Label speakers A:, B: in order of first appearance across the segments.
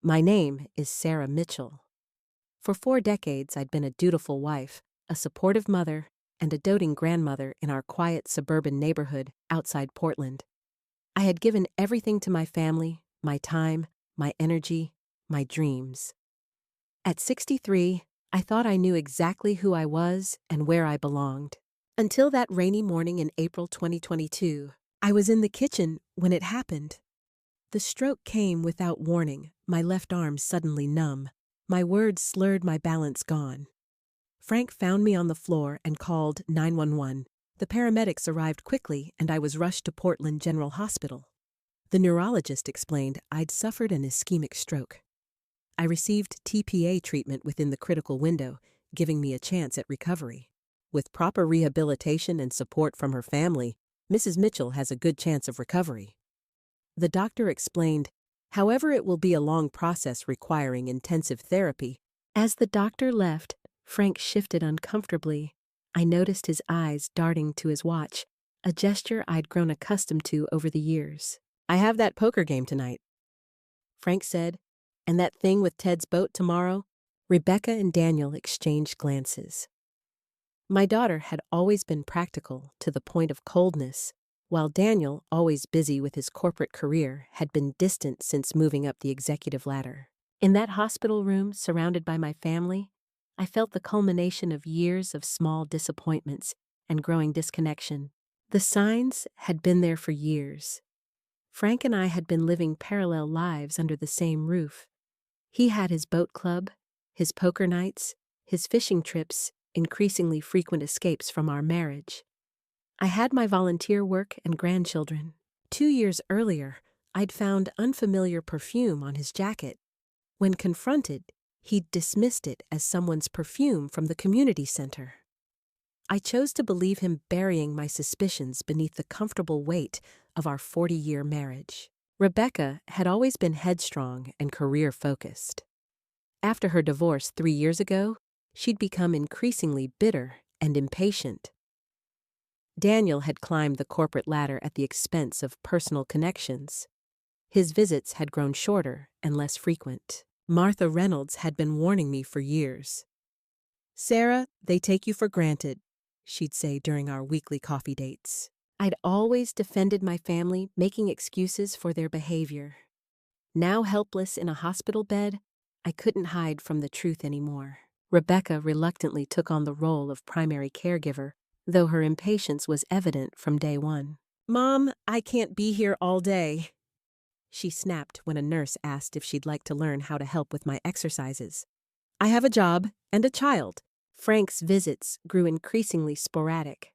A: My name is Sarah Mitchell. For 4 decades, I'd been a dutiful wife, a supportive mother, and a doting grandmother in our quiet suburban neighborhood outside Portland. I had given everything to my family, my time, my energy, my dreams. At 63, I thought I knew exactly who I was and where I belonged. Until that rainy morning in April 2022, I was in the kitchen when it happened. The stroke came without warning, my left arm suddenly numb. My words slurred, my balance gone. Frank found me on the floor and called 911. The paramedics arrived quickly and I was rushed to Portland General Hospital. The neurologist explained I'd suffered an ischemic stroke. I received TPA treatment within the critical window, giving me a chance at recovery. With proper rehabilitation and support from her family, Mrs. Mitchell has a good chance of recovery. The doctor explained, however, it will be a long process requiring intensive therapy. As the doctor left, Frank shifted uncomfortably. I noticed his eyes darting to his watch, a gesture I'd grown accustomed to over the years. I have that poker game tonight, Frank said, and that thing with Ted's boat tomorrow. Rebecca and Daniel exchanged glances. My daughter had always been practical to the point of coldness, while Daniel, always busy with his corporate career, had been distant since moving up the executive ladder. In that hospital room, surrounded by my family, I felt the culmination of years of small disappointments and growing disconnection. The signs had been there for years. Frank and I had been living parallel lives under the same roof. He had his boat club, his poker nights, his fishing trips, increasingly frequent escapes from our marriage. I had my volunteer work and grandchildren. 2 years earlier, I'd found unfamiliar perfume on his jacket. When confronted, he'd dismissed it as someone's perfume from the community center. I chose to believe him, burying my suspicions beneath the comfortable weight of our 40-year marriage. Rebecca had always been headstrong and career-focused. After her divorce 3 years ago, she'd become increasingly bitter and impatient. Daniel had climbed the corporate ladder at the expense of personal connections. His visits had grown shorter and less frequent. Martha Reynolds had been warning me for years. "Sarah, they take you for granted," she'd say during our weekly coffee dates. I'd always defended my family, making excuses for their behavior. Now helpless in a hospital bed, I couldn't hide from the truth anymore. Rebecca reluctantly took on the role of primary caregiver, though her impatience was evident from day one. "Mom, I can't be here all day," she snapped when a nurse asked if she'd like to learn how to help with my exercises. "I have a job and a child." Frank's visits grew increasingly sporadic.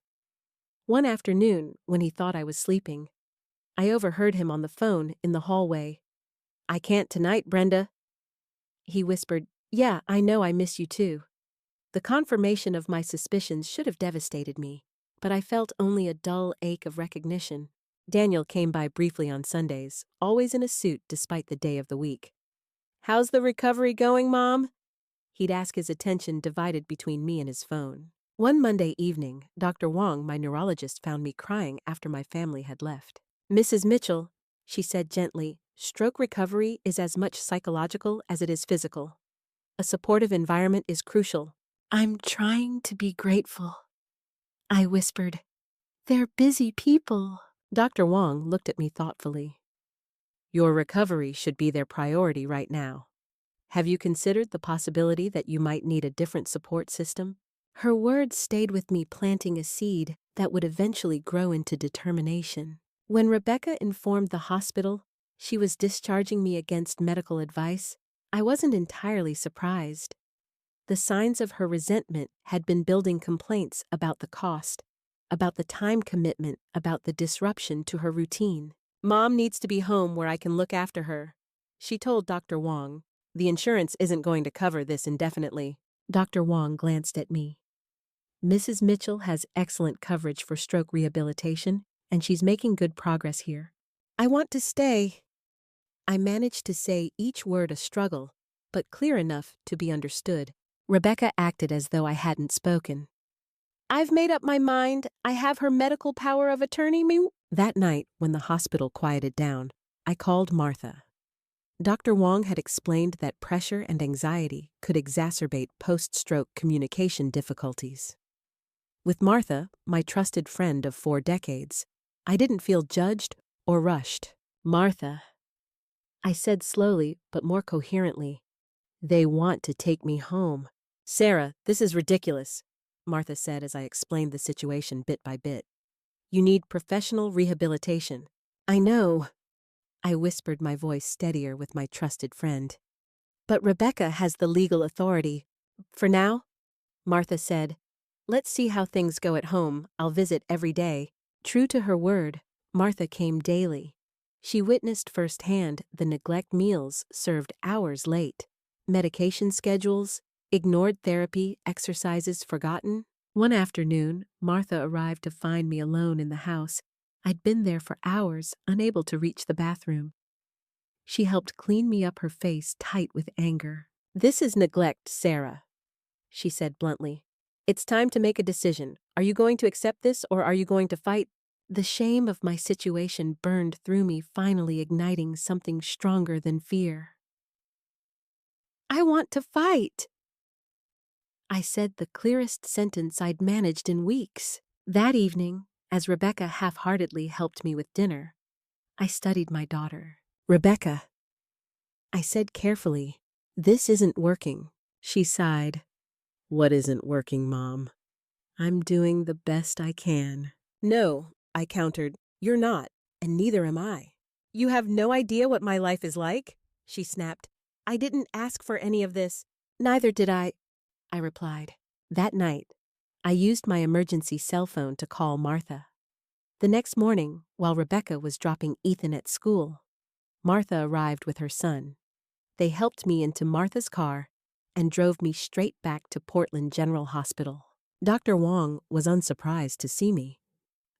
A: One afternoon, when he thought I was sleeping, I overheard him on the phone in the hallway. "I can't tonight, Brenda." He whispered, "Yeah, I know, I miss you too." The confirmation of my suspicions should have devastated me, but I felt only a dull ache of recognition. Daniel came by briefly on Sundays, always in a suit despite the day of the week. "How's the recovery going, Mom?" He'd ask, his attention divided between me and his phone. One Monday evening, Dr. Wong, my neurologist, found me crying after my family had left. "Mrs. Mitchell," she said gently, "stroke recovery is as much psychological as it is physical. A supportive environment is crucial." "I'm trying to be grateful," I whispered. "They're busy people." Dr. Wong looked at me thoughtfully. "Your recovery should be their priority right now. Have you considered the possibility that you might need a different support system?" Her words stayed with me, planting a seed that would eventually grow into determination. When Rebecca informed the hospital she was discharging me against medical advice, I wasn't entirely surprised. The signs of her resentment had been building: complaints about the cost, about the time commitment, about the disruption to her routine. "Mom needs to be home where I can look after her," she told Dr. Wong. "The insurance isn't going to cover this indefinitely." Dr. Wong glanced at me. "Mrs. Mitchell has excellent coverage for stroke rehabilitation, and she's making good progress here." "I want to stay." I managed to say each word a struggle, but clear enough to be understood. Rebecca acted as though I hadn't spoken. "I've made up my mind. I have her medical power of attorney." That night, when the hospital quieted down, I called Martha. Dr. Wong had explained that pressure and anxiety could exacerbate post-stroke communication difficulties. With Martha, my trusted friend of 4 decades, I didn't feel judged or rushed. Martha, I said slowly but more coherently, they want to take me home. Sarah, this is ridiculous, Martha said as I explained the situation bit by bit. You need professional rehabilitation. I know, I whispered, my voice steadier with my trusted friend. But Rebecca has the legal authority. For now, Martha said, let's see how things go at home. I'll visit every day. True to her word, Martha came daily. She witnessed firsthand the neglect meals served hours late, medication schedules, ignored therapy, exercises forgotten. One afternoon, Martha arrived to find me alone in the house. I'd been there for hours, unable to reach the bathroom. She helped clean me up, her face tight with anger. This is neglect, Sarah, she said bluntly. It's time to make a decision. Are you going to accept this or are you going to fight? The shame of my situation burned through me, finally igniting something stronger than fear. I want to fight, I said, the clearest sentence I'd managed in weeks. That evening, as Rebecca half-heartedly helped me with dinner, I studied my daughter. Rebecca, I said carefully, this isn't working. She sighed. What isn't working, Mom? I'm doing the best I can. No, I countered, you're not, and neither am I. You have no idea what my life is like, she snapped. I didn't ask for any of this. Neither did I replied. That night, I used my emergency cell phone to call Martha. The next morning, while Rebecca was dropping Ethan at school, Martha arrived with her son. They helped me into Martha's car and drove me straight back to Portland General Hospital. Dr. Wong was unsurprised to see me.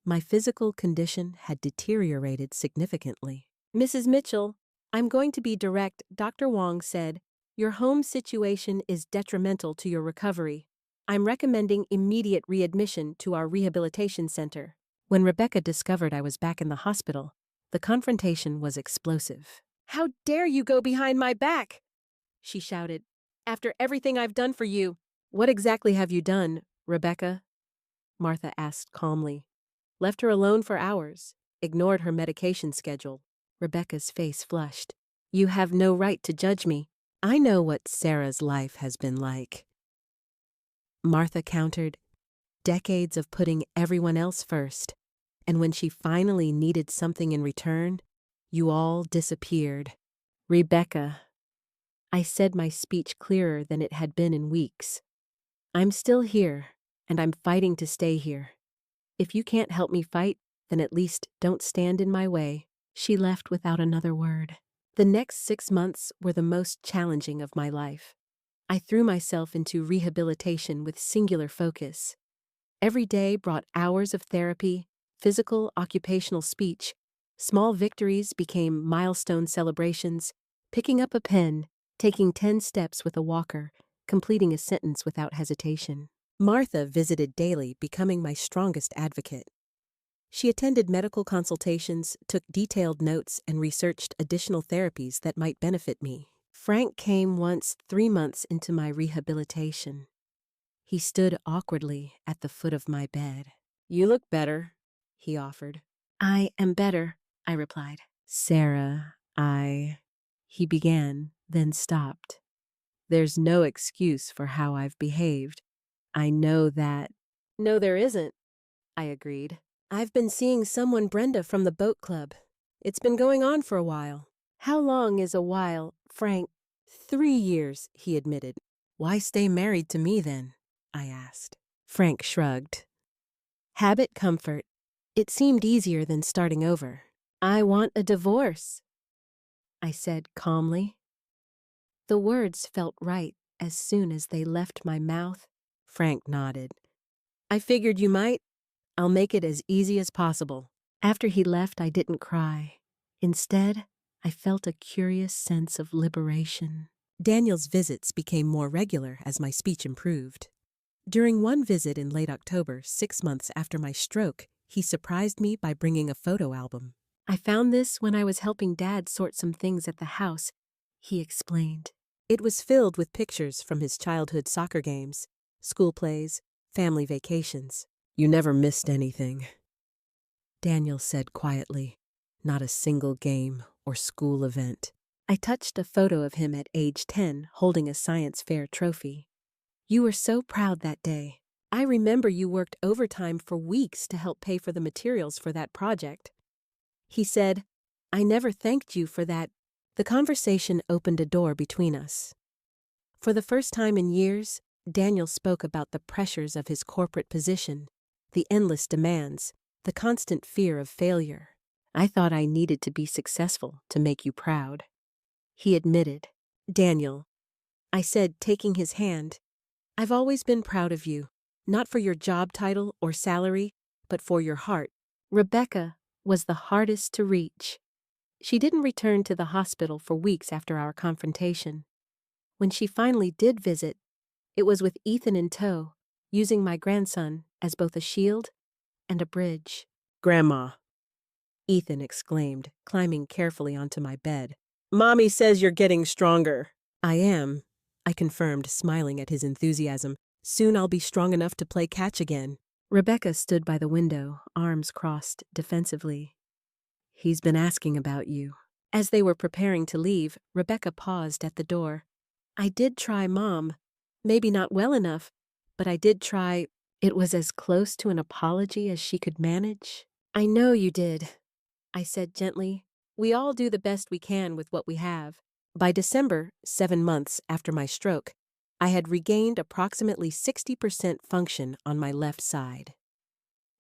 A: My physical condition had deteriorated significantly. Mrs. Mitchell, I'm going to be direct, Dr. Wong said. Your home situation is detrimental to your recovery. I'm recommending immediate readmission to our rehabilitation center. When Rebecca discovered I was back in the hospital, the confrontation was explosive. How dare you go behind my back? She shouted. After everything I've done for you. What exactly have you done, Rebecca? Martha asked calmly. Left her alone for hours, ignored her medication schedule. Rebecca's face flushed. You have no right to judge me. I know what Sarah's life has been like. Martha countered, decades of putting everyone else first, and when she finally needed something in return, you all disappeared. Rebecca, I said, my speech clearer than it had been in weeks. I'm still here, and I'm fighting to stay here. If you can't help me fight, then at least don't stand in my way. She left without another word. The next 6 months were the most challenging of my life. I threw myself into rehabilitation with singular focus. Every day brought hours of therapy, physical, occupational speech. Small victories became milestone celebrations, picking up a pen, taking 10 steps with a walker, completing a sentence without hesitation. Martha visited daily, becoming my strongest advocate. She attended medical consultations, took detailed notes, and researched additional therapies that might benefit me. Frank came once 3 months into my rehabilitation. He stood awkwardly at the foot of my bed. You look better, he offered. I am better, I replied. Sarah, he began, then stopped. There's no excuse for how I've behaved. I know that. No, there isn't, I agreed. I've been seeing someone, Brenda, from the boat club. It's been going on for a while. How long is a while, Frank? 3 years, he admitted. Why stay married to me then? I asked. Frank shrugged. Habit, comfort. It seemed easier than starting over. I want a divorce, I said calmly. The words felt right as soon as they left my mouth. Frank nodded. I figured you might. I'll make it as easy as possible. After he left, I didn't cry. Instead, I felt a curious sense of liberation. Daniel's visits became more regular as my speech improved. During one visit in late October, 6 months after my stroke, he surprised me by bringing a photo album. I found this when I was helping Dad sort some things at the house. he explained. It was filled with pictures from his childhood soccer games, school plays, family vacations. You never missed anything, Daniel said quietly. Not a single game or school event. I touched a photo of him at age 10 holding a science fair trophy. You were so proud that day. I remember you worked overtime for weeks to help pay for the materials for that project. He said, I never thanked you for that. The conversation opened a door between us. For the first time in years, Daniel spoke about the pressures of his corporate position, the endless demands, the constant fear of failure. I thought I needed to be successful to make you proud. He admitted. Daniel, I said, taking his hand, I've always been proud of you, not for your job title or salary, but for your heart. Rebecca was the hardest to reach. She didn't return to the hospital for weeks after our confrontation. When she finally did visit, it was with Ethan in tow, using my grandson as both a shield and a bridge. Grandma, Ethan exclaimed, climbing carefully onto my bed. Mommy says you're getting stronger. I am, I confirmed, smiling at his enthusiasm. Soon I'll be strong enough to play catch again. Rebecca stood by the window, arms crossed defensively. He's been asking about you. As they were preparing to leave, Rebecca paused at the door. I did try, Mom. Maybe not well enough, but I did try. It was as close to an apology as she could manage. I know you did, I said gently. We all do the best we can with what we have. By December, 7 months after my stroke, I had regained approximately 60% function on my left side.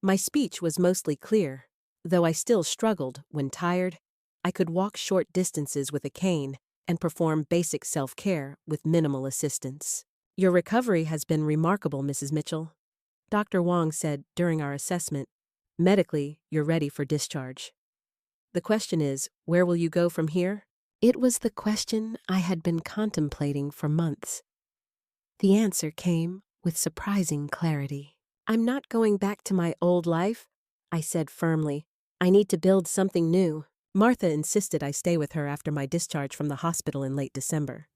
A: My speech was mostly clear, though I still struggled when tired. I could walk short distances with a cane and perform basic self-care with minimal assistance. Your recovery has been remarkable, Mrs. Mitchell, Dr. Wong said during our assessment. Medically, you're ready for discharge. The question is, where will you go from here? It was the question I had been contemplating for months. The answer came with surprising clarity. I'm not going back to my old life, I said firmly. I need to build something new. Martha insisted I stay with her after my discharge from the hospital in late December.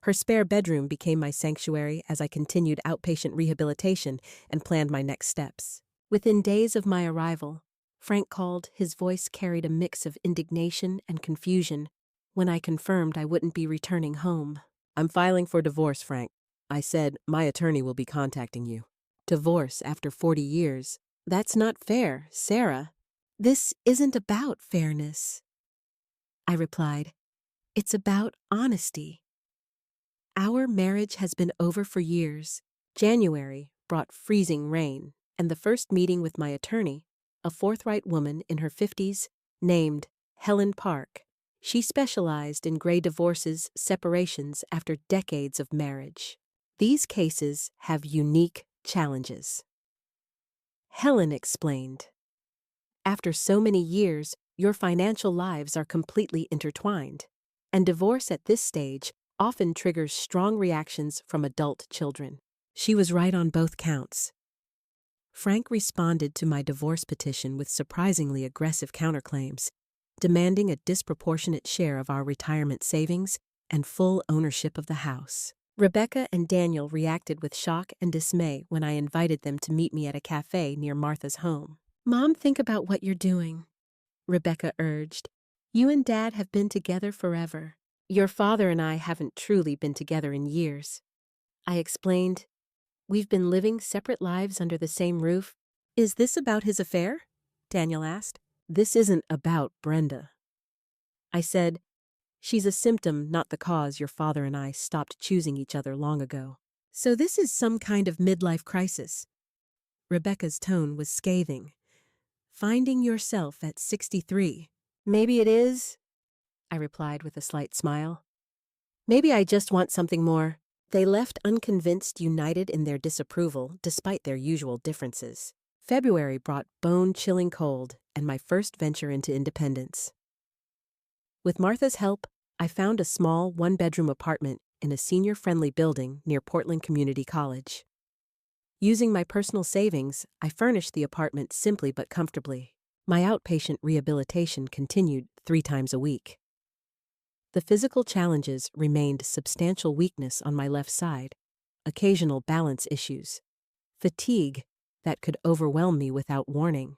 A: Her spare bedroom became my sanctuary as I continued outpatient rehabilitation and planned my next steps. Within days of my arrival, Frank called. His voice carried a mix of indignation and confusion when I confirmed I wouldn't be returning home. I'm filing for divorce, Frank. I said, my attorney will be contacting you. Divorce after 40 years? That's not fair, Sarah. This isn't about fairness, I replied. It's about honesty. Our marriage has been over for years. January brought freezing rain, and the first meeting with my attorney, a forthright woman in her 50s, named Helen Park. She specialized in gray divorces, separations after decades of marriage. These cases have unique challenges. Helen explained. After so many years, your financial lives are completely intertwined, and divorce at this stage often triggers strong reactions from adult children. She was right on both counts. Frank responded to my divorce petition with surprisingly aggressive counterclaims, demanding a disproportionate share of our retirement savings and full ownership of the house. Rebecca and Daniel reacted with shock and dismay when I invited them to meet me at a cafe near Martha's home. Mom, think about what you're doing, Rebecca urged. You and Dad have been together forever. Your father and I haven't truly been together in years. I explained. We've been living separate lives under the same roof. Is this about his affair? Daniel asked. This isn't about Brenda. I said, she's a symptom, not the cause. Your father and I stopped choosing each other long ago. So this is some kind of midlife crisis. Rebecca's tone was scathing. Finding yourself at 63. Maybe it is, I replied with a slight smile. Maybe I just want something more. They left unconvinced, united in their disapproval despite their usual differences. February brought bone-chilling cold and my first venture into independence. With Martha's help, I found a small one-bedroom apartment in a senior-friendly building near Portland Community College. Using my personal savings, I furnished the apartment simply but comfortably. My outpatient rehabilitation continued 3 times a week. The physical challenges remained substantial weakness on my left side, occasional balance issues, fatigue that could overwhelm me without warning.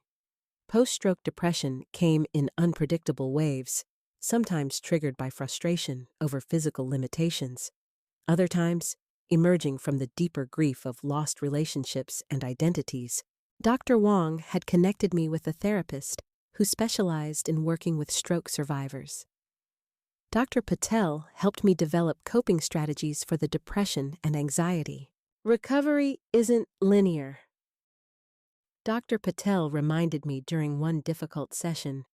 A: Post-stroke depression came in unpredictable waves, sometimes triggered by frustration over physical limitations, other times emerging from the deeper grief of lost relationships and identities. Dr. Wong had connected me with a therapist who specialized in working with stroke survivors. Dr. Patel helped me develop coping strategies for the depression and anxiety. Recovery isn't linear. Dr. Patel reminded me during one difficult session,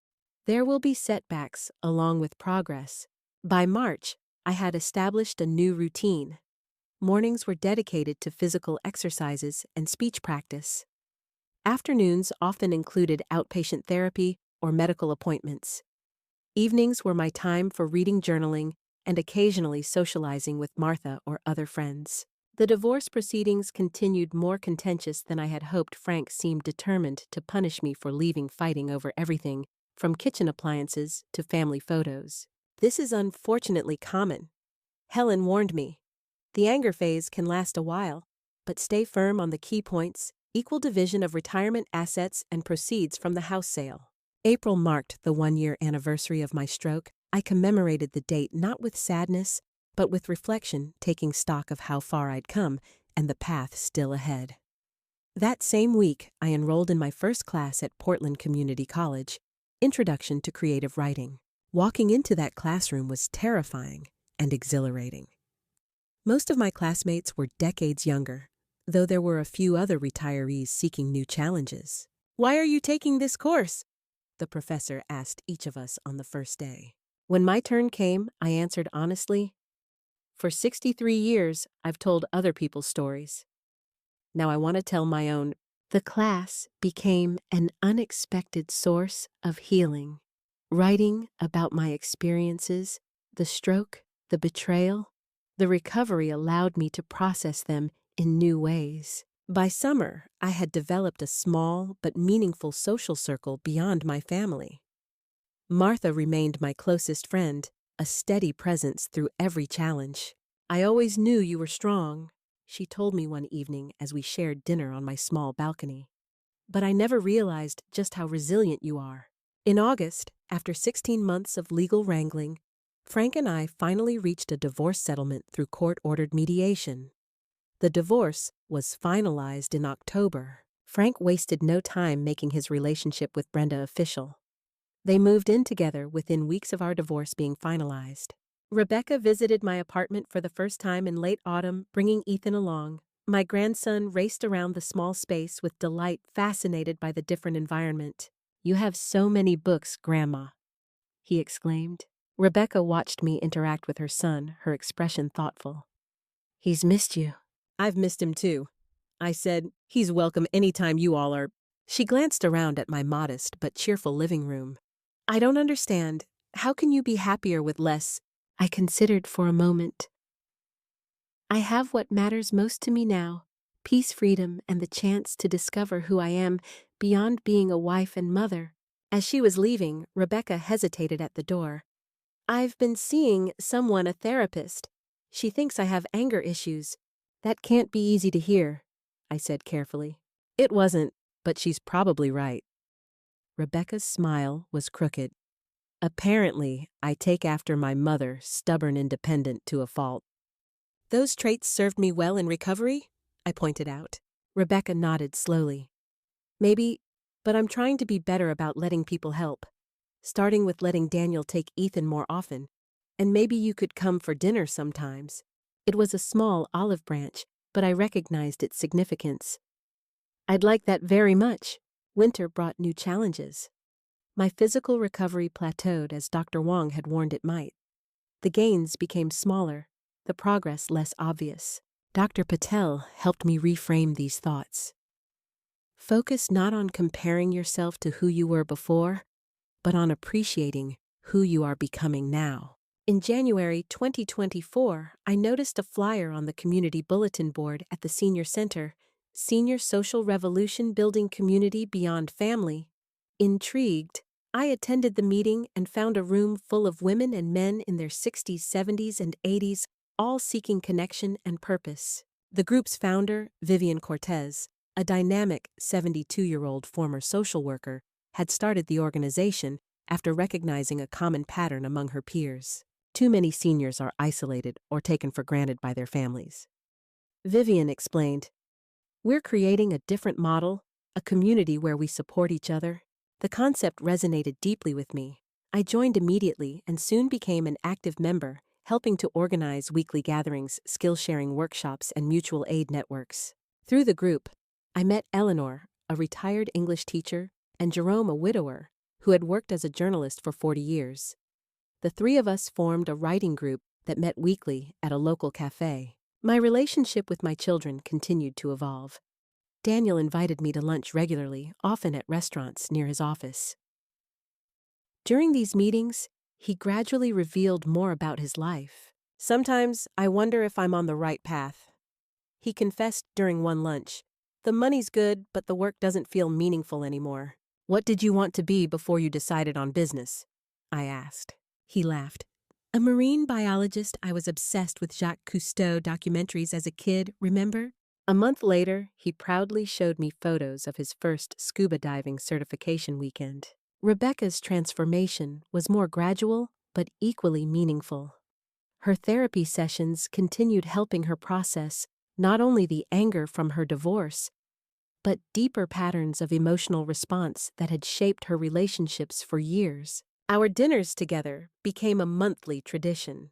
A: there will be setbacks along with progress. By March, I had established a new routine. Mornings were dedicated to physical exercises and speech practice. Afternoons often included outpatient therapy or medical appointments. Evenings were my time for reading, journaling, and occasionally socializing with Martha or other friends. The divorce proceedings continued more contentious than I had hoped. Frank seemed determined to punish me for leaving, fighting over everything from kitchen appliances to family photos. This is unfortunately common. Helen warned me. The anger phase can last a while, but stay firm on the key points: equal division of retirement assets and proceeds from the house sale. April marked the 1-year anniversary of my stroke. I commemorated the date not with sadness, but with reflection, taking stock of how far I'd come and the path still ahead. That same week, I enrolled in my first class at Portland Community College, Introduction to Creative Writing. Walking into that classroom was terrifying and exhilarating. Most of my classmates were decades younger, though there were a few other retirees seeking new challenges. "Why are you taking this course?" the professor asked each of us on the first day. When my turn came, I answered honestly, "For 63 years, I've told other people's stories. Now I want to tell my own." The class became an unexpected source of healing. Writing about my experiences, the stroke, the betrayal, the recovery allowed me to process them in new ways. By summer, I had developed a small but meaningful social circle beyond my family. Martha remained my closest friend, a steady presence through every challenge. "I always knew you were strong," she told me one evening as we shared dinner on my small balcony. "But I never realized just how resilient you are." In August, after 16 months of legal wrangling, Frank and I finally reached a divorce settlement through court-ordered mediation. The divorce was finalized in October. Frank wasted no time making his relationship with Brenda official. They moved in together within weeks of our divorce being finalized. Rebecca visited my apartment for the first time in late autumn, bringing Ethan along. My grandson raced around the small space with delight, fascinated by the different environment. "You have so many books, Grandma," he exclaimed. Rebecca watched me interact with her son, her expression thoughtful. "He's missed you." "I've missed him too," I said. "He's welcome anytime you all are." She glanced around at my modest but cheerful living room. "I don't understand. How can you be happier with less?" I considered for a moment. "I have what matters most to me now: peace, freedom, and the chance to discover who I am beyond being a wife and mother." As she was leaving, Rebecca hesitated at the door. "I've been seeing someone, a therapist. She thinks I have anger issues." "That can't be easy to hear," I said carefully. "It wasn't, but she's probably right." Rebecca's smile was crooked. "Apparently, I take after my mother, stubborn, independent to a fault." "Those traits served me well in recovery?" I pointed out. Rebecca nodded slowly. "Maybe, but I'm trying to be better about letting people help. Starting with letting Daniel take Ethan more often, and maybe you could come for dinner sometimes." It was a small olive branch, but I recognized its significance. "I'd like that very much." Winter brought new challenges. My physical recovery plateaued as Dr. Wong had warned it might. The gains became smaller, the progress less obvious. Dr. Patel helped me reframe these thoughts. Focus not on comparing yourself to who you were before, but on appreciating who you are becoming now. In January 2024, I noticed a flyer on the community bulletin board at the senior center: Senior Social Revolution Building Community Beyond Family. Intrigued, I attended the meeting and found a room full of women and men in their 60s, 70s, and 80s, all seeking connection and purpose. The group's founder, Vivian Cortez, a dynamic 72-year-old former social worker, had started the organization after recognizing a common pattern among her peers. Too many seniors are isolated or taken for granted by their families. Vivian explained, "We're creating a different model, a community where we support each other." The concept resonated deeply with me. I joined immediately and soon became an active member, helping to organize weekly gatherings, skill-sharing workshops, and mutual aid networks. Through the group, I met Eleanor, a retired English teacher, and Jerome, a widower, who had worked as a journalist for 40 years. The three of us formed a writing group that met weekly at a local cafe. My relationship with my children continued to evolve. Daniel invited me to lunch regularly, often at restaurants near his office. During these meetings, he gradually revealed more about his life. "Sometimes I wonder if I'm on the right path," he confessed during one lunch. "The money's good, but the work doesn't feel meaningful anymore." "What did you want to be before you decided on business?" I asked. He laughed. "A marine biologist. I was obsessed with Jacques Cousteau documentaries as a kid, remember?" A month later, he proudly showed me photos of his first scuba diving certification weekend. Rebecca's transformation was more gradual, but equally meaningful. Her therapy sessions continued helping her process not only the anger from her divorce, but deeper patterns of emotional response that had shaped her relationships for years. Our dinners together became a monthly tradition.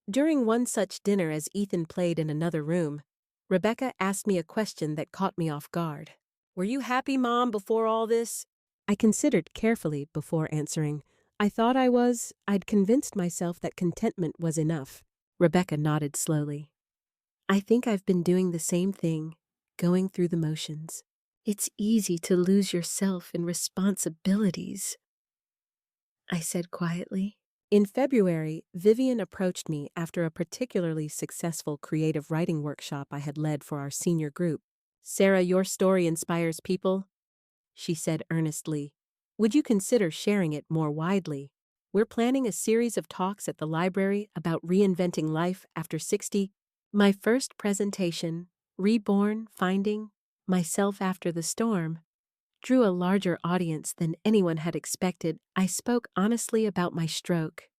A: During one such dinner, as Ethan played in another room, Rebecca asked me a question that caught me off guard. "Were you happy, Mom, before all this?" I considered carefully before answering. I thought I was. I'd convinced myself that contentment was enough. Rebecca nodded slowly. "I think I've been doing the same thing, going through the motions. It's easy to lose yourself in responsibilities," I said quietly. In February, Vivian approached me after a particularly successful creative writing workshop I had led for our senior group. "Sarah, your story inspires people," she said earnestly. "Would you consider sharing it more widely? We're planning a series of talks at the library about reinventing life after 60. My first presentation, Reborn, Finding Myself After the Storm, drew a larger audience than anyone had expected. I spoke honestly about my stroke,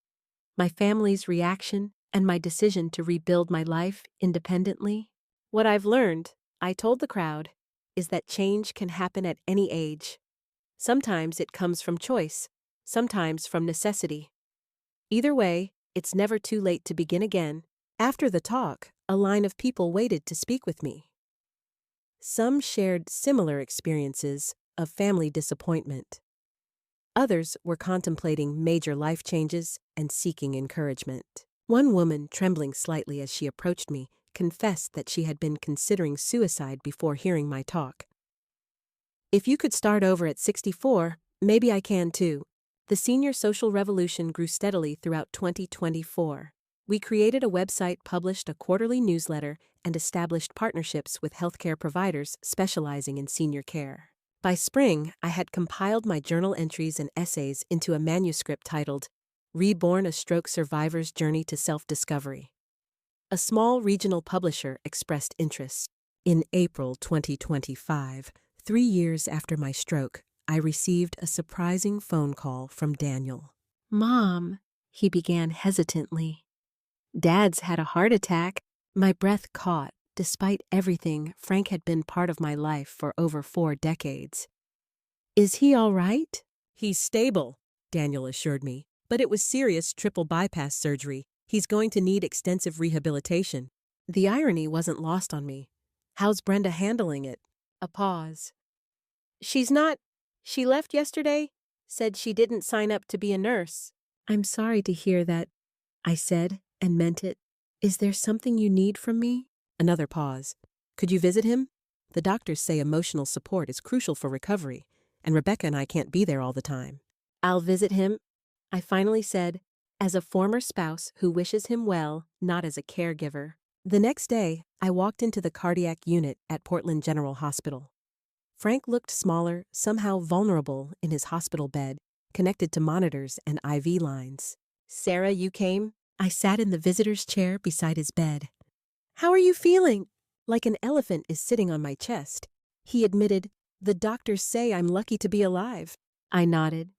A: my family's reaction, and my decision to rebuild my life independently. "What I've learned," I told the crowd, "is that change can happen at any age. Sometimes it comes from choice, sometimes from necessity. Either way, it's never too late to begin again." After the talk, a line of people waited to speak with me. Some shared similar experiences of family disappointment. Others were contemplating major life changes and seeking encouragement. One woman, trembling slightly as she approached me, confessed that she had been considering suicide before hearing my talk. "If you could start over at 64, maybe I can too." The senior social revolution grew steadily throughout 2024. We created a website, published a quarterly newsletter, and established partnerships with healthcare providers specializing in senior care. By spring, I had compiled my journal entries and essays into a manuscript titled Reborn: A Stroke Survivor's Journey to Self-Discovery. A small regional publisher expressed interest. In April 2025, 3 years after my stroke, I received a surprising phone call from Daniel. "Mom," he began hesitantly. "Dad's had a heart attack." My breath caught. Despite everything, Frank had been part of my life for over 4 decades. "Is he all right?" "He's stable," Daniel assured me, "but it was serious triple bypass surgery. He's going to need extensive rehabilitation." The irony wasn't lost on me. "How's Brenda handling it?" A pause. "She's not. She left yesterday, said she didn't sign up to be a nurse." "I'm sorry to hear that," I said, and meant it. "Is there something you need from me?" Another pause. "Could you visit him? The doctors say emotional support is crucial for recovery, and Rebecca and I can't be there all the time." "I'll visit him," I finally said, as a former spouse who wishes him well, not as a caregiver. The next day, I walked into the cardiac unit at Portland General Hospital. Frank looked smaller, somehow vulnerable in his hospital bed, connected to monitors and IV lines. "Sarah, you came?" I sat in the visitor's chair beside his bed. "How are you feeling?" Like an elephant is sitting on my chest. He admitted, "The doctors say I'm lucky to be alive." I nodded.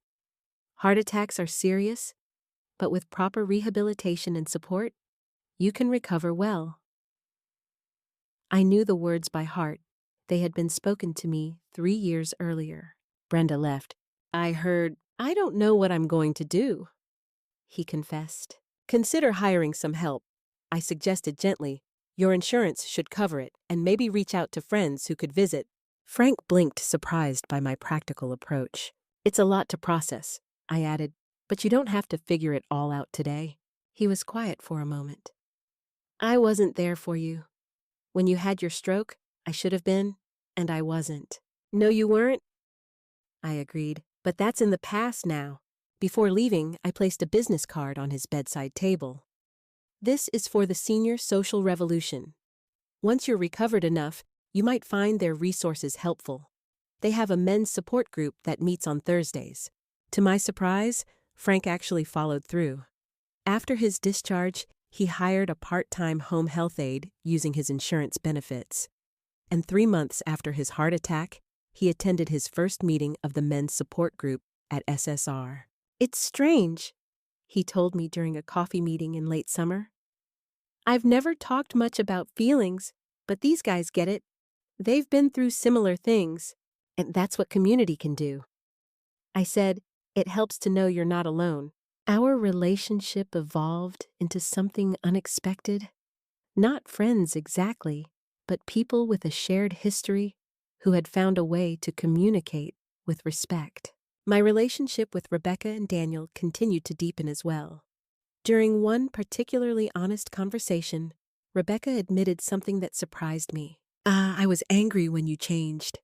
A: "Heart attacks are serious, but with proper rehabilitation and support, you can recover well." I knew the words by heart. They had been spoken to me 3 years earlier. Brenda left. I don't know what I'm going to do," he confessed. "Consider hiring some help," I suggested gently. "Your insurance should cover it, and maybe reach out to friends who could visit." Frank blinked, surprised by my practical approach. "It's a lot to process," I added, "but you don't have to figure it all out today." He was quiet for a moment. "I wasn't there for you. When you had your stroke, I should have been, and I wasn't." "No, you weren't," I agreed, "but that's in the past now." Before leaving, I placed a business card on his bedside table. "This is for the Senior Social Revolution. Once you're recovered enough, you might find their resources helpful. They have a men's support group that meets on Thursdays." To my surprise, Frank actually followed through. After his discharge, he hired a part-time home health aide using his insurance benefits. And 3 months after his heart attack, he attended his first meeting of the men's support group at SSR. "It's strange," he told me during a coffee meeting in late summer. "I've never talked much about feelings, but these guys get it. They've been through similar things, and that's what community can do." I said, "It helps to know you're not alone." Our relationship evolved into something unexpected. Not friends exactly, but people with a shared history who had found a way to communicate with respect. My relationship with Rebecca and Daniel continued to deepen as well. During one particularly honest conversation, Rebecca admitted something that surprised me. I was angry when you changed,"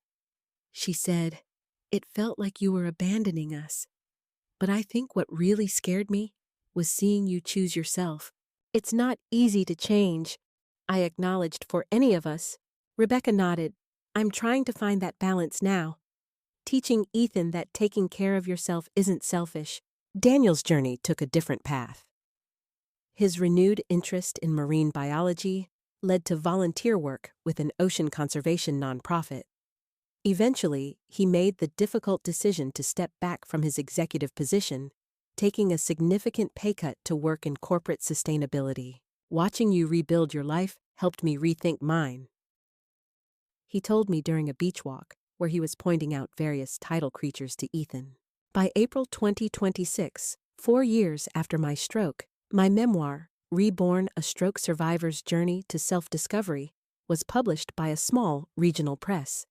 A: she said. "It felt like you were abandoning us. But I think what really scared me was seeing you choose yourself." "It's not easy to change," I acknowledged, "for any of us." Rebecca nodded. "I'm trying to find that balance now, teaching Ethan that taking care of yourself isn't selfish." Daniel's journey took a different path. His renewed interest in marine biology led to volunteer work with an ocean conservation nonprofit. Eventually, he made the difficult decision to step back from his executive position, taking a significant pay cut to work in corporate sustainability. "Watching you rebuild your life helped me rethink mine," he told me during a beach walk where he was pointing out various tidal creatures to Ethan. By April 2026, 4 years after my stroke, my memoir, Reborn: A Stroke Survivor's Journey to Self-Discovery, was published by a small regional press.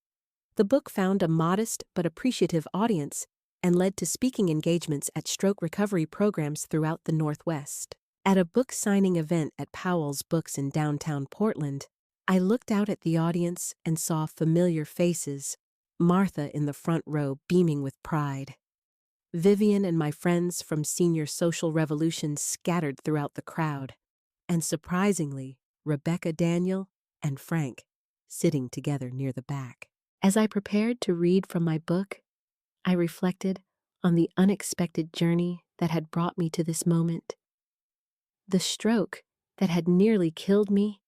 A: The book found a modest but appreciative audience and led to speaking engagements at stroke recovery programs throughout the Northwest. At a book signing event at Powell's Books in downtown Portland, I looked out at the audience and saw familiar faces, Martha in the front row beaming with pride. Vivian and my friends from Senior Social Revolution scattered throughout the crowd, and surprisingly, Rebecca, Daniel, and Frank sitting together near the back. As I prepared to read from my book, I reflected on the unexpected journey that had brought me to this moment. The stroke that had nearly killed me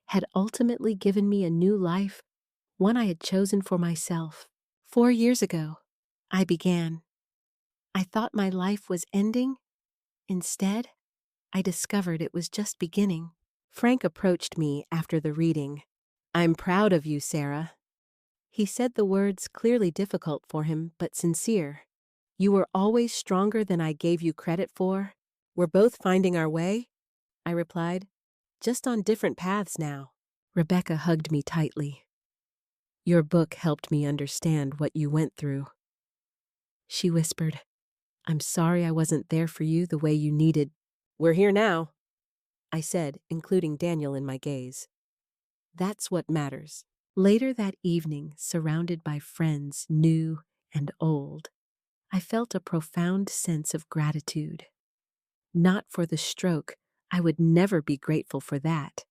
A: had ultimately given me a new life, one I had chosen for myself. 4 years ago, I began. I thought my life was ending. Instead, I discovered it was just beginning. Frank approached me after the reading. "I'm proud of you, Sarah." He said the words clearly difficult for him, but sincere. "You were always stronger than I gave you credit for." "We're both finding our way," I replied, "just on different paths now." Rebecca hugged me tightly. "Your book helped me understand what you went through," she whispered. "I'm sorry I wasn't there for you the way you needed." "We're here now," I said, including Daniel in my gaze. "That's what matters." Later that evening, surrounded by friends new and old, I felt a profound sense of gratitude. Not for the stroke, I would never be grateful for that,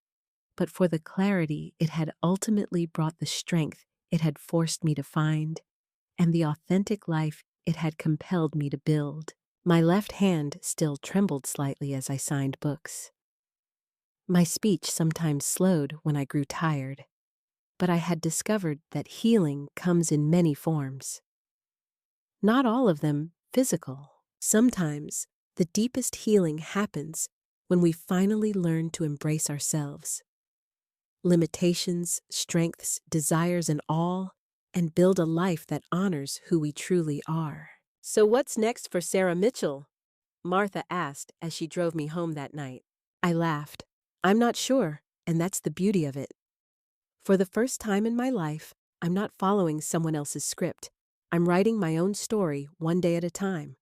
A: but for the clarity it had ultimately brought, the strength it had forced me to find, and the authentic life it had compelled me to build. My left hand still trembled slightly as I signed books. My speech sometimes slowed when I grew tired, but I had discovered that healing comes in many forms. Not all of them physical. Sometimes the deepest healing happens when we finally learn to embrace ourselves, limitations, strengths, desires, and all, and build a life that honors who we truly are. So what's next for Sarah Mitchell? Martha asked as she drove me home that night. I laughed. I'm not sure, and that's the beauty of it. For the first time in my life, I'm not following someone else's script. I'm writing my own story one day at a time.